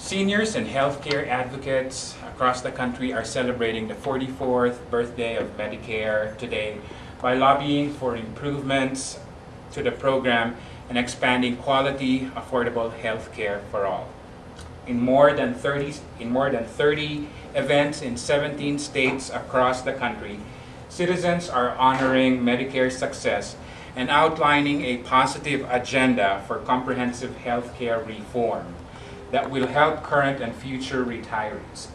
Seniors and healthcare advocates across the country are celebrating the 44th birthday of Medicare today by lobbying for improvements to the program and expanding quality, affordable healthcare for all. In more than 30 events in 17 states across the country, citizens are honoring Medicare's success and outlining a positive agenda for comprehensive healthcare reform that will help current and future retirees.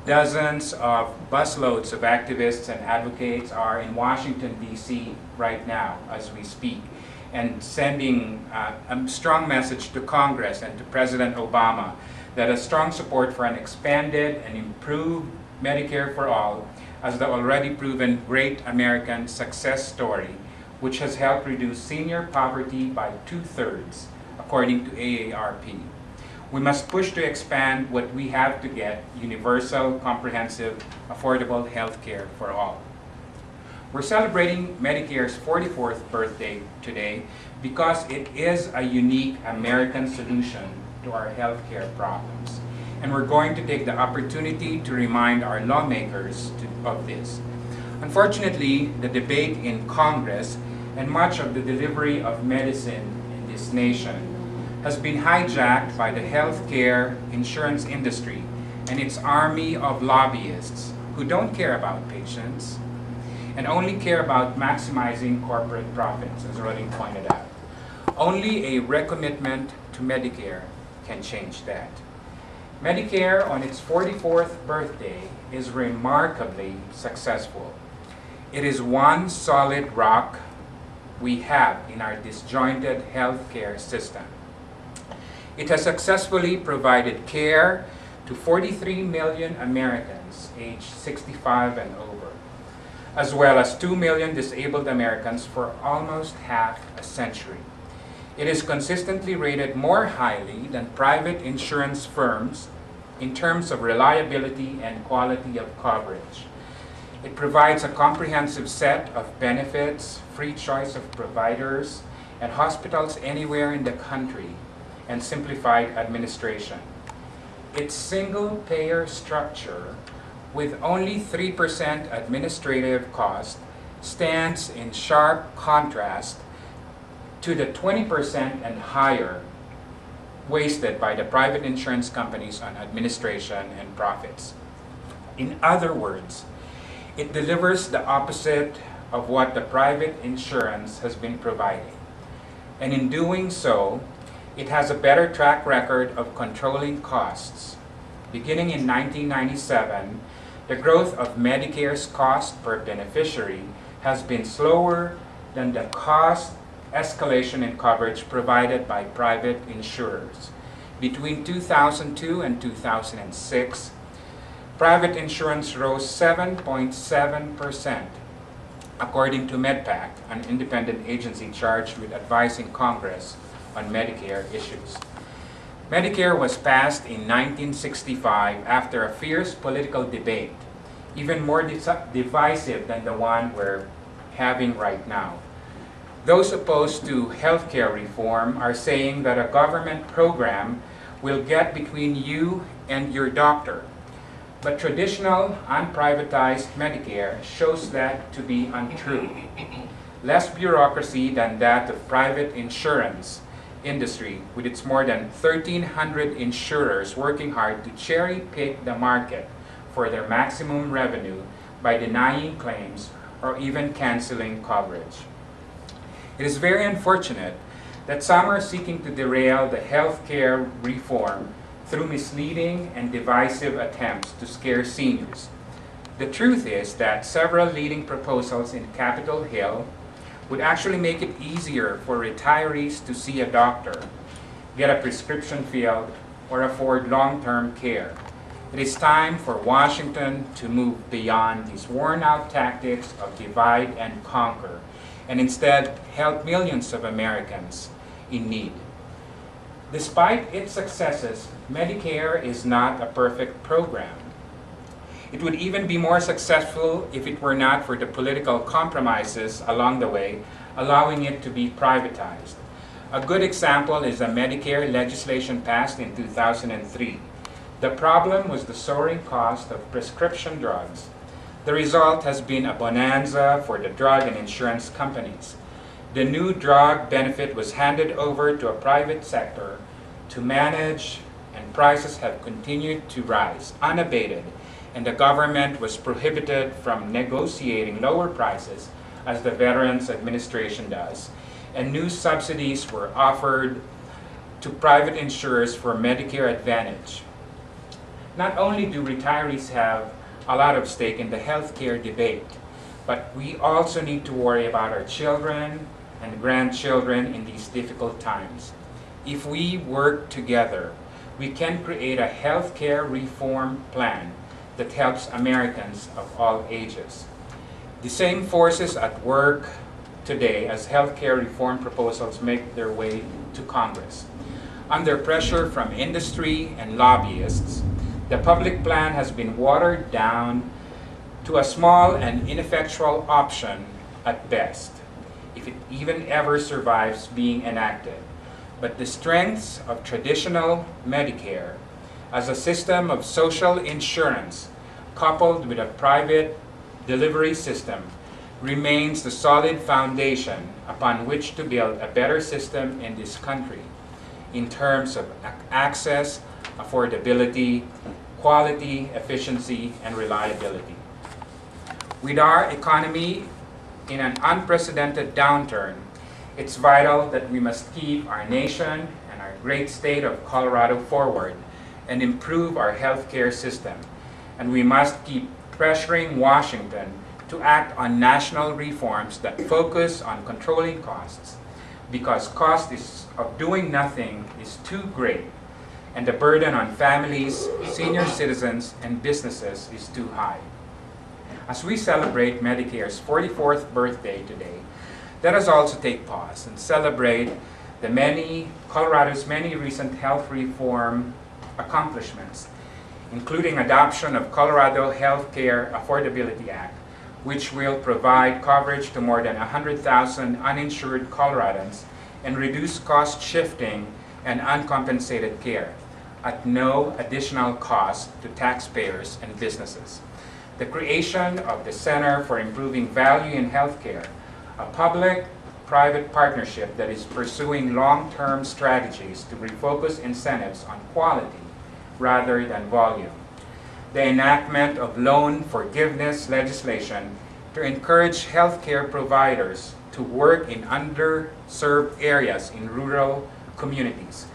Dozens of busloads of activists and advocates are in Washington, D.C. right now as we speak, and sending a strong message to Congress and to President Obama that a strong support for an expanded and improved Medicare for all as the already proven great American success story, which has helped reduce senior poverty by 2/3, according to AARP. We must push to expand what we have to get: universal, comprehensive, affordable health care for all. We're celebrating Medicare's 44th birthday today because it is a unique American solution to our healthcare problems. And we're going to take the opportunity to remind our lawmakers of this. Unfortunately, the debate in Congress and much of the delivery of medicine in this nation has been hijacked by the healthcare insurance industry and its army of lobbyists who don't care about patients and only care about maximizing corporate profits, as Rolling pointed out. Only a recommitment to Medicare can change that. Medicare on its 44th birthday is remarkably successful. It is one solid rock we have in our disjointed healthcare system. It has successfully provided care to 43 million Americans aged 65 and over, as well as 2 million disabled Americans for almost half a century. It is consistently rated more highly than private insurance firms in terms of reliability and quality of coverage. It provides a comprehensive set of benefits, free choice of providers, and hospitals anywhere in the country, and simplified administration. Its single-payer structure, with only 3% administrative cost, stands in sharp contrast to the 20% and higher wasted by the private insurance companies on administration and profits. In other words, it delivers the opposite of what the private insurance has been providing. And in doing so, it has a better track record of controlling costs. Beginning in 1997, the growth of Medicare's cost per beneficiary has been slower than the cost escalation in coverage provided by private insurers. Between 2002 and 2006, private insurance rose 7.7%, according to MedPAC, an independent agency charged with advising Congress on Medicare issues. Medicare was passed in 1965 after a fierce political debate, even more divisive than the one we're having right now. Those opposed to healthcare reform are saying that a government program will get between you and your doctor. But traditional, unprivatized Medicare shows that to be untrue. Less bureaucracy than that of private insurance industry, with its more than 1,300 insurers working hard to cherry-pick the market for their maximum revenue by denying claims or even canceling coverage. It is very unfortunate that some are seeking to derail the healthcare reform through misleading and divisive attempts to scare seniors. The truth is that several leading proposals in Capitol Hill would actually make it easier for retirees to see a doctor, get a prescription filled, or afford long-term care. It is time for Washington to move beyond these worn-out tactics of divide and conquer, and instead help millions of Americans in need. Despite its successes, Medicare is not a perfect program. It would even be more successful if it were not for the political compromises along the way, allowing it to be privatized. A good example is the Medicare legislation passed in 2003. The problem was the soaring cost of prescription drugs. The result has been a bonanza for the drug and insurance companies. The new drug benefit was handed over to a private sector to manage, and prices have continued to rise unabated, and the government was prohibited from negotiating lower prices as the Veterans Administration does, and new subsidies were offered to private insurers for Medicare Advantage. Not only do retirees have a lot of stake in the healthcare debate, but we also need to worry about our children and grandchildren in these difficult times. If we work together, we can create a healthcare reform plan that helps Americans of all ages. The same forces at work today as healthcare reform proposals make their way to Congress. Under pressure from industry and lobbyists, the public plan has been watered down to a small and ineffectual option at best, if it even ever survives being enacted. But the strengths of traditional Medicare as a system of social insurance coupled with a private delivery system remains the solid foundation upon which to build a better system in this country in terms of access, affordability, quality, efficiency, and reliability. With our economy in an unprecedented downturn, it's vital that we must keep our nation and our great state of Colorado forward and improve our healthcare system. And we must keep pressuring Washington to act on national reforms that focus on controlling costs, because cost of doing nothing is too great, and the burden on families, senior citizens, and businesses is too high. As we celebrate Medicare's 44th birthday today, let us also take pause and celebrate Colorado's many recent health reform accomplishments, including adoption of Colorado Healthcare Affordability Act, which will provide coverage to more than 100,000 uninsured Coloradans and reduce cost shifting and uncompensated care at no additional cost to taxpayers and businesses. The creation of the Center for Improving Value in Healthcare, a public-private partnership that is pursuing long-term strategies to refocus incentives on quality rather than volume. The enactment of loan forgiveness legislation to encourage healthcare providers to work in underserved areas in rural communities.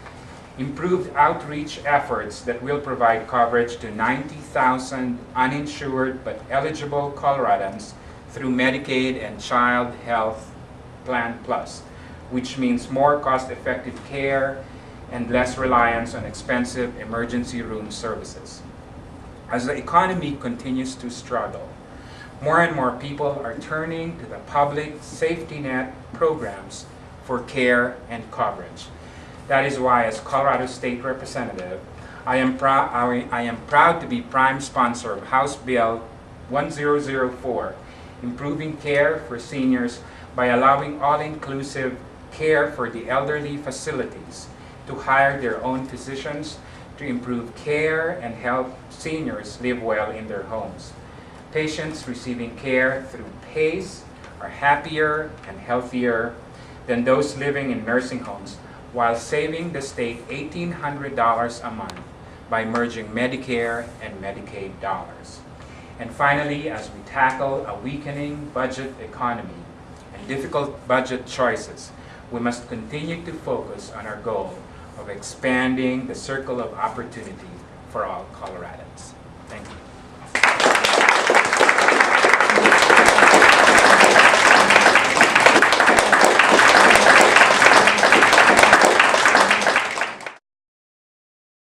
Improved outreach efforts that will provide coverage to 90,000 uninsured but eligible Coloradans through Medicaid and Child Health Plan Plus, which means more cost-effective care and less reliance on expensive emergency room services. As the economy continues to struggle, more and more people are turning to the public safety net programs for care and coverage. That is why, as Colorado State Representative, I am proud to be prime sponsor of House Bill 1004, improving care for seniors by allowing all-inclusive care for the elderly facilities to hire their own physicians to improve care and help seniors live well in their homes. Patients receiving care through PACE are happier and healthier than those living in nursing homes, while saving the state $1,800 a month by merging Medicare and Medicaid dollars. And finally, as we tackle a weakening budget economy and difficult budget choices, we must continue to focus on our goal of expanding the circle of opportunity for all Coloradans. Thank you.